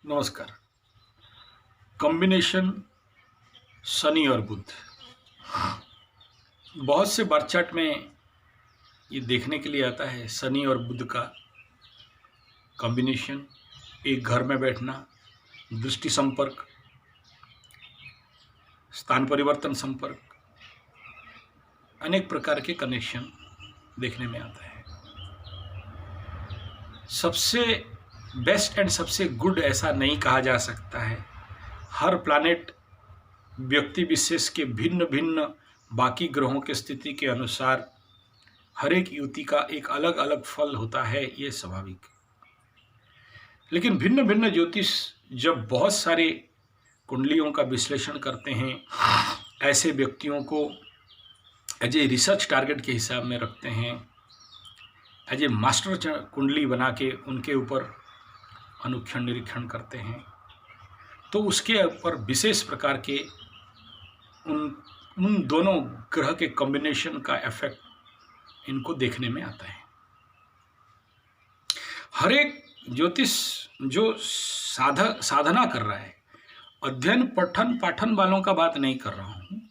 नमस्कार। कॉम्बिनेशन शनि और बुध। बहुत से बर्थ चार्ट में ये देखने के लिए आता है शनि और बुध का कॉम्बिनेशन, एक घर में बैठना, दृष्टि संपर्क, स्थान परिवर्तन संपर्क, अनेक प्रकार के कनेक्शन देखने में आता है। सबसे बेस्ट एंड सबसे गुड ऐसा नहीं कहा जा सकता है। हर प्लैनेट व्यक्ति विशेष के भिन्न भिन्न बाकी ग्रहों की स्थिति के अनुसार हर एक युति का एक अलग अलग फल होता है, ये स्वाभाविक। लेकिन भिन्न भिन्न ज्योतिष जब बहुत सारे कुंडलियों का विश्लेषण करते हैं, ऐसे व्यक्तियों को एज ए रिसर्च टारगेट के हिसाब में रखते हैं, एज ए मास्टर कुंडली बना के उनके ऊपर अनुक्षण निरीक्षण करते हैं, तो उसके ऊपर विशेष प्रकार के उन दोनों ग्रह के कॉम्बिनेशन का इफेक्ट इनको देखने में आता है। हर एक ज्योतिष जो साधना कर रहा है, अध्ययन पठन पाठन वालों का बात नहीं कर रहा हूँ,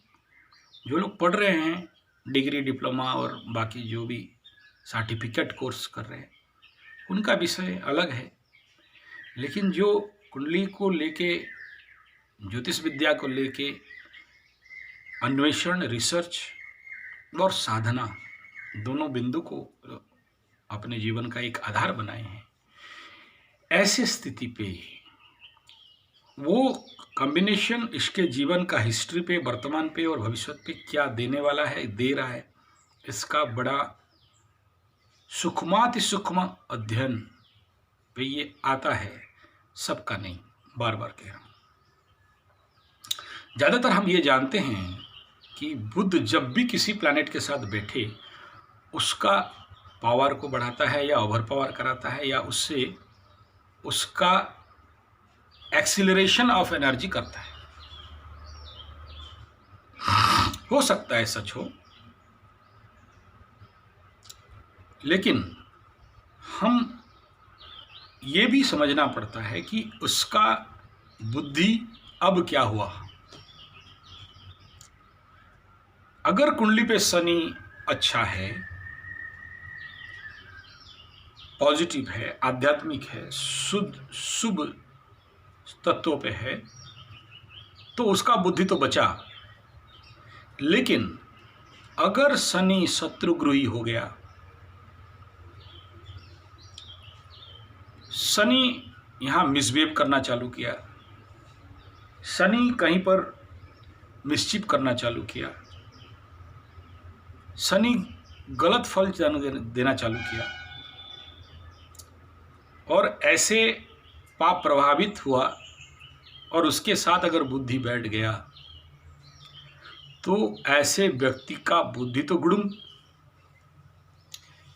जो लोग पढ़ रहे हैं डिग्री डिप्लोमा और बाकी जो भी सर्टिफिकेट कोर्स कर रहे हैं, उनका विषय अलग है। लेकिन जो कुंडली को लेके, ज्योतिष विद्या को लेके अन्वेषण, रिसर्च और साधना दोनों बिंदु को अपने जीवन का एक आधार बनाए हैं, ऐसी स्थिति पे वो कॉम्बिनेशन इसके जीवन का हिस्ट्री पे, वर्तमान पे और भविष्य पे क्या देने वाला है, दे रहा है, इसका बड़ा सूक्ष्माति सूक्ष्म अध्ययन पे ये आता है, सबका नहीं। बार बार कह रहा हूँ, ज़्यादातर हम ये जानते हैं कि बुध जब भी किसी प्लैनेट के साथ बैठे उसका पावर को बढ़ाता है या ओवर पावर कराता है, या उससे उसका एक्सीलरेशन ऑफ एनर्जी करता है। हो सकता है सच हो, लेकिन हम ये भी समझना पड़ता है कि उसका बुद्धि अब क्या हुआ। अगर कुंडली पे शनि अच्छा है, पॉजिटिव है, आध्यात्मिक है, शुभ तत्वों पे है, तो उसका बुद्धि तो बचा। लेकिन अगर शनि शत्रुगृही हो गया, शनि यहाँ मिसबिहेव करना चालू किया, शनि कहीं पर मिसचिप करना चालू किया, शनि गलत फल देना चालू किया और ऐसे पाप प्रभावित हुआ, और उसके साथ अगर बुद्धि बैठ गया, तो ऐसे व्यक्ति का बुद्धि तो गुड़ुम,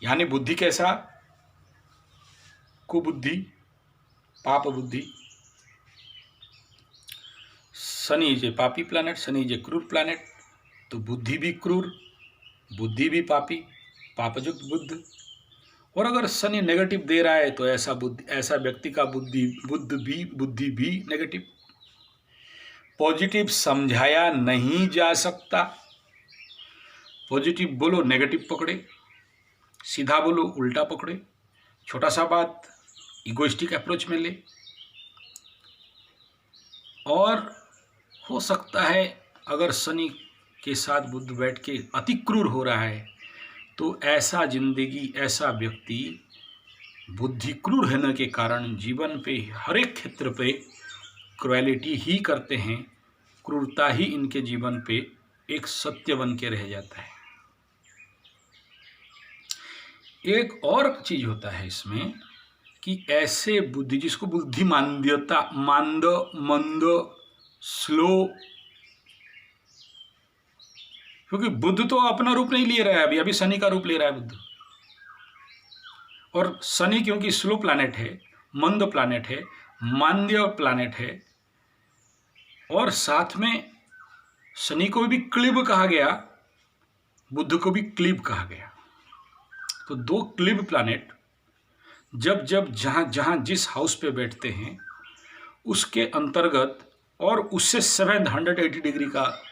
यानी बुद्धि कैसा, कुबुद्धि, पाप बुद्धि। शनि इज ए पापी प्लैनेट, शनि इज ए क्रूर प्लैनेट, तो बुद्धि भी क्रूर, बुद्धि भी पापी, पापयुक्त बुद्ध। और अगर शनि नेगेटिव दे रहा है तो ऐसा व्यक्ति का बुद्धि भी नेगेटिव। पॉजिटिव समझाया नहीं जा सकता। पॉजिटिव बोलो नेगेटिव पकड़े, सीधा बोलो उल्टा पकड़े, छोटा सा बात इगोइस्टिक अप्रोच में ले। और हो सकता है अगर शनि के साथ बुध बैठ के अति क्रूर हो रहा है, तो ऐसा जिंदगी, ऐसा व्यक्ति बुद्धि क्रूर होने के कारण जीवन पे हर एक क्षेत्र पे क्रुएलिटी ही करते हैं, क्रूरता ही इनके जीवन पे एक सत्य बन के रह जाता है। एक और चीज होता है इसमें कि ऐसे बुद्धि, जिसको बुद्धि मांद्यता, मंद, स्लो, क्योंकि बुध तो अपना रूप नहीं ले रहा है, अभी शनि का रूप ले रहा है बुध। और शनि क्योंकि स्लो प्लैनेट है, मंद प्लैनेट है, मांद्य प्लैनेट है, और साथ में शनि को भी क्लिब कहा गया, बुध को भी क्लिब कहा गया। तो दो क्लिब प्लैनेट जब जहां जिस हाउस पे बैठते हैं, उसके अंतर्गत और उससे 780 डिग्री का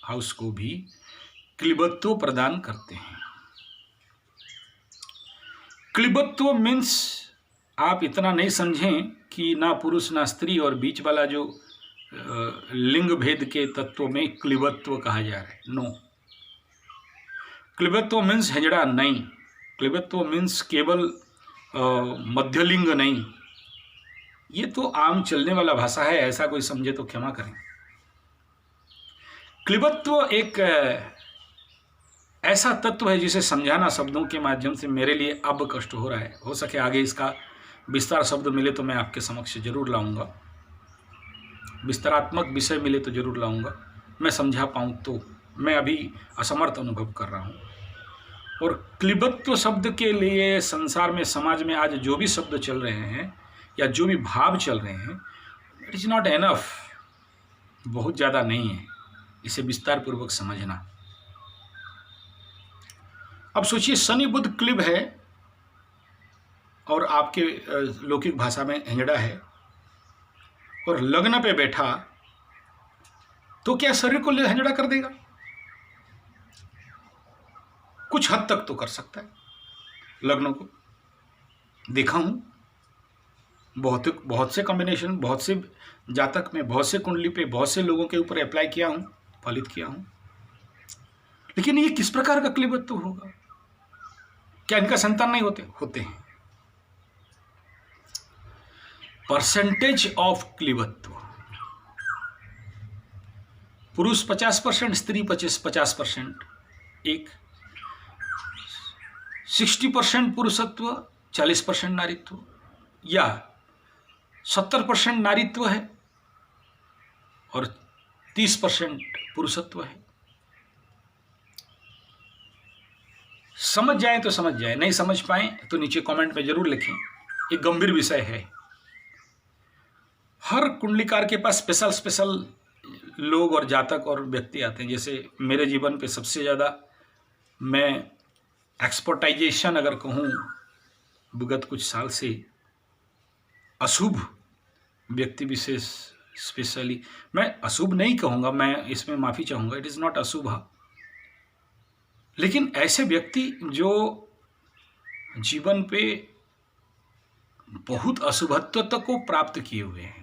हाउस को भी क्लिबत्व प्रदान करते हैं। क्लिबत्व मीन्स आप इतना नहीं समझें कि ना पुरुष ना स्त्री और बीच वाला जो लिंग भेद के तत्व में क्लिबत्व कहा जा रहा है। नो, क्लिबत्व मीन्स हेजड़ा नहीं, क्लिबत्व मीन्स केवल मध्यलिंग नहीं। ये तो आम चलने वाला भाषा है, ऐसा कोई समझे तो क्षमा करें। क्लिबत्व एक ऐसा तत्व है जिसे समझाना शब्दों के माध्यम से मेरे लिए अब कष्ट हो रहा है। हो सके आगे इसका विस्तार शब्द मिले तो मैं आपके समक्ष जरूर लाऊंगा, विस्तारात्मक विषय मिले तो जरूर लाऊंगा, मैं समझा पाऊँ तो। मैं अभी असमर्थ अनुभव कर रहा हूँ। और क्लिबत्व शब्द के लिए संसार में, समाज में आज जो भी शब्द चल रहे हैं या जो भी भाव चल रहे हैं, इट इज़ नॉट एनफ, बहुत ज़्यादा नहीं है। इसे विस्तार पूर्वक समझना। अब सोचिए, शनि बुध क्लिब है और आपके लौकिक भाषा में हेंजड़ा है और लग्न पे बैठा, तो क्या शरीर को हेंजड़ा कर देगा? कुछ हद तक तो कर सकता है। लग्नों को देखा हूं, बहुत से कॉम्बिनेशन, बहुत से जातक में, बहुत से कुंडली पे, बहुत से लोगों के ऊपर अप्लाई किया हूं, फलित किया हूं। लेकिन ये किस प्रकार का क्लिबत्व होगा? क्या इनका संतान नहीं होते हैं। परसेंटेज ऑफ क्लिबत्व, पुरुष 50%, स्त्री 50%, एक 60% पुरुषत्व, 40% नारीत्व, या 70% नारीत्व है और 30% पुरुषत्व है। समझ जाए तो समझ जाए, नहीं समझ पाए तो नीचे कमेंट में जरूर लिखें। एक गंभीर विषय है। हर कुंडलीकार के पास स्पेशल लोग और जातक और व्यक्ति आते हैं। जैसे मेरे जीवन पे सबसे ज़्यादा मैं एक्सपर्टाइजेशन अगर कहूँ विगत कुछ साल से, अशुभ व्यक्ति विशेष स्पेशली, मैं अशुभ नहीं कहूँगा, मैं इसमें माफ़ी चाहूँगा, इट इज़ नॉट अशुभ, लेकिन ऐसे व्यक्ति जो जीवन पे बहुत अशुभत्व तक को प्राप्त किए हुए हैं।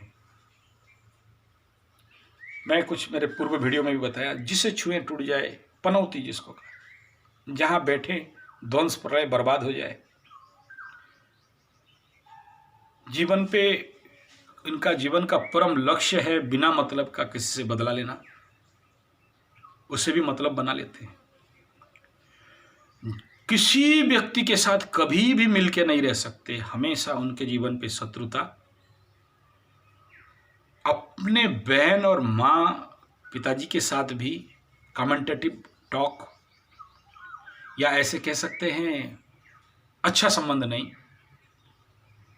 मैं कुछ मेरे पूर्व वीडियो में भी बताया, जिसे छुए टूट जाए, पनौती जिसको कहा, जहाँ बैठे ध्वंस प्रलय बर्बाद हो जाए। जीवन पे इनका जीवन का परम लक्ष्य है बिना मतलब का किसी से बदला लेना, उसे भी मतलब बना लेते हैं। किसी व्यक्ति के साथ कभी भी मिलके नहीं रह सकते, हमेशा उनके जीवन पे शत्रुता। अपने बहन और माँ पिताजी के साथ भी कमेंटेटिव टॉक, या ऐसे कह सकते हैं अच्छा संबंध नहीं।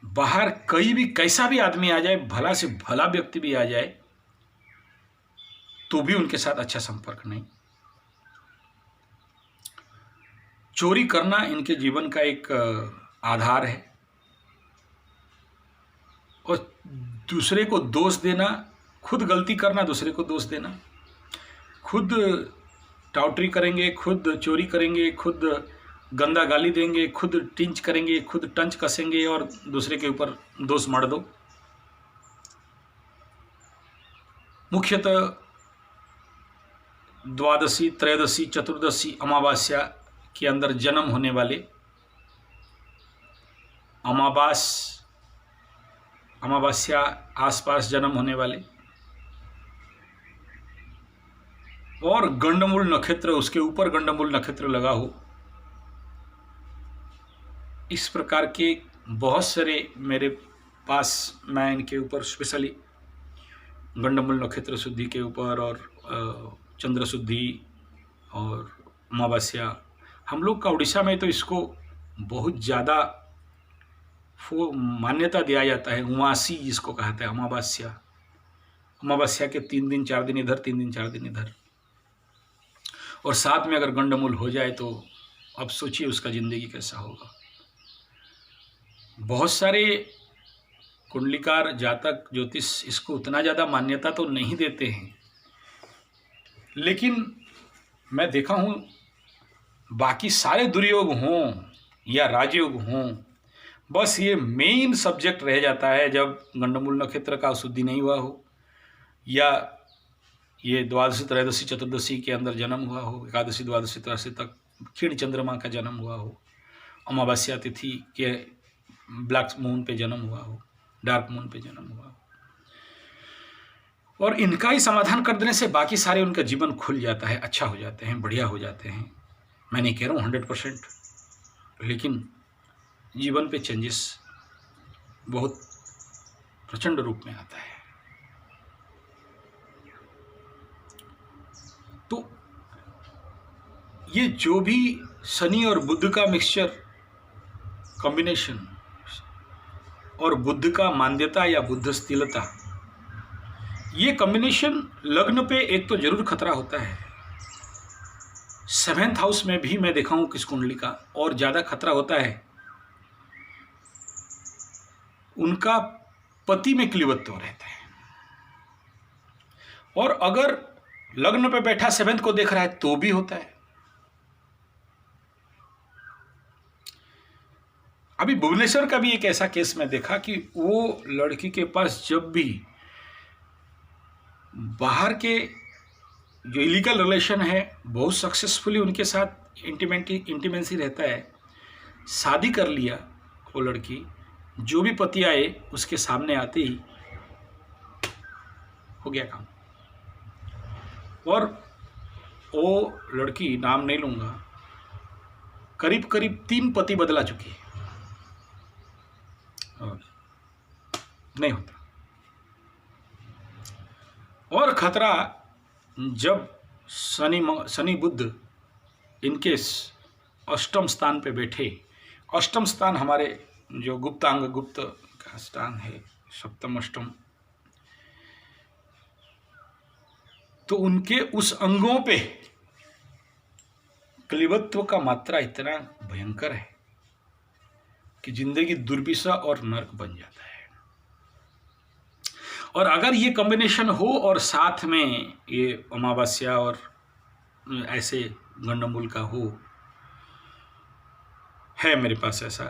बाहर कहीं भी कैसा भी आदमी आ जाए, भला से भला व्यक्ति भी आ जाए, तो भी उनके साथ अच्छा संपर्क नहीं। चोरी करना इनके जीवन का एक आधार है, और दूसरे को दोष देना, खुद गलती करना, दूसरे को दोष देना, खुद टाउटरी करेंगे, खुद चोरी करेंगे, खुद गंदा गाली देंगे, खुद टिंच करेंगे, खुद टंच कसेंगे और दूसरे के ऊपर दोष मढ़ दो। मुख्यतः द्वादशी, त्रयोदशी, चतुर्दशी, अमावस्या के अंदर जन्म होने वाले, अमावस्या आसपास जन्म होने वाले, और गंडमूल नक्षत्र, उसके ऊपर गंडमूल नक्षत्र लगा हो, इस प्रकार के बहुत सारे मेरे पास, मैं इनके ऊपर स्पेशली गंडमूल नक्षत्र शुद्धि के ऊपर और चंद्र शुद्धि और अमावस्या, हम लोग का उड़ीसा में तो इसको बहुत ज़्यादा मान्यता दिया जाता है। उमासी जिसको कहते हैं, अमावस्या के 3 दिन 4 दिन इधर, 3 दिन 4 दिन इधर, और साथ में अगर गंडमूल हो जाए तो अब सोचिए उसका ज़िंदगी कैसा होगा। बहुत सारे कुंडलीकार, जातक, ज्योतिष इसको उतना ज़्यादा मान्यता तो नहीं देते हैं, लेकिन मैं देखा हूँ बाकी सारे दुर्योग हों या राजयोग हों, बस ये मेन सब्जेक्ट रह जाता है जब गंडमूल नक्षत्र का शुद्धि नहीं हुआ हो, या ये द्वादशी, त्रयोदशी, चतुर्दशी के अंदर जन्म हुआ हो, एकादशी, द्वादशी, त्रयोदशी तक क्षीण चंद्रमा का जन्म हुआ हो, अमावस्या तिथि के ब्लैक मून पे जन्म हुआ हो, डार्क मून पे जन्म हुआ हो, और इनका ही समाधान कर देने से बाकी सारे उनका जीवन खुल जाता है, अच्छा हो जाते हैं, बढ़िया हो जाते हैं। मैं नहीं कह रहा हूँ 100%, लेकिन जीवन पे चेंजेस बहुत प्रचंड रूप में आता है। तो ये जो भी शनि और बुध का मिक्सचर कॉम्बिनेशन और बुध का मान्यता या बुध स्थिलता, ये कॉम्बिनेशन लग्न पे एक तो जरूर खतरा होता है। 7th हाउस में भी मैं देखा हूं किस कुंडली का और ज़्यादा खतरा होता है, उनका पति में क्लीवत्व रहता है। और अगर लग्न पे बैठा 7th को देख रहा है तो भी होता है। अभी भुवनेश्वर का भी एक ऐसा केस मैं देखा कि वो लड़की के पास जब भी बाहर के जो इलीगल रिलेशन है बहुत सक्सेसफुली उनके साथ इंटीमेंसी रहता है, शादी कर लिया वो लड़की, जो भी पति आए उसके सामने आते ही हो गया काम। और वो लड़की, नाम नहीं लूँगा, करीब करीब 3 पति बदला चुकी है और नहीं होता। और खतरा जब शनि बुध इनके अष्टम स्थान पे बैठे, अष्टम स्थान हमारे जो गुप्तांग, गुप्त का स्थान है, सप्तम अष्टम, तो उनके उस अंगों पे क्लीवत्व का मात्रा इतना भयंकर है कि जिंदगी दुर्बिषह और नरक बन जाता है। और अगर ये कॉम्बिनेशन हो और साथ में ये अमावस्या और ऐसे गंडमूल का हो, है मेरे पास ऐसा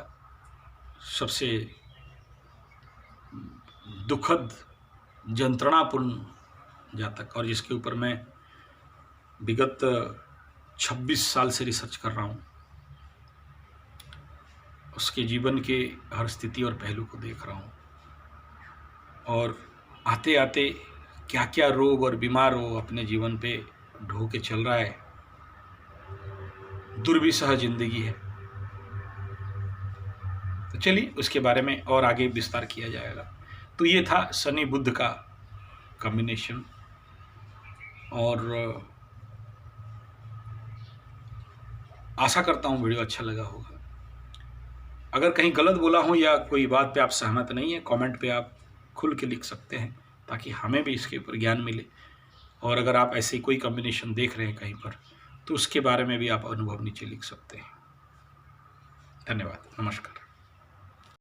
सबसे दुखद, यंत्रणापूर्ण जातक, और जिसके ऊपर मैं विगत 26 साल से रिसर्च कर रहा हूँ, उसके जीवन के हर स्थिति और पहलू को देख रहा हूँ, और आते आते क्या क्या रोग और बीमार हो अपने जीवन पे ढो के चल रहा है। दुर्बिसह जिंदगी है। तो चलिए उसके बारे में और आगे विस्तार किया जाएगा। तो ये था शनि बुध का कॉम्बिनेशन, और आशा करता हूँ वीडियो अच्छा लगा होगा। अगर कहीं गलत बोला हूँ या कोई बात पे आप सहमत नहीं है, कमेंट पे आप खुल के लिख सकते हैं ताकि हमें भी इसके ऊपर ज्ञान मिले। और अगर आप ऐसे कोई कॉम्बिनेशन देख रहे हैं कहीं पर तो उसके बारे में भी आप अनुभव नीचे लिख सकते हैं। धन्यवाद, नमस्कार।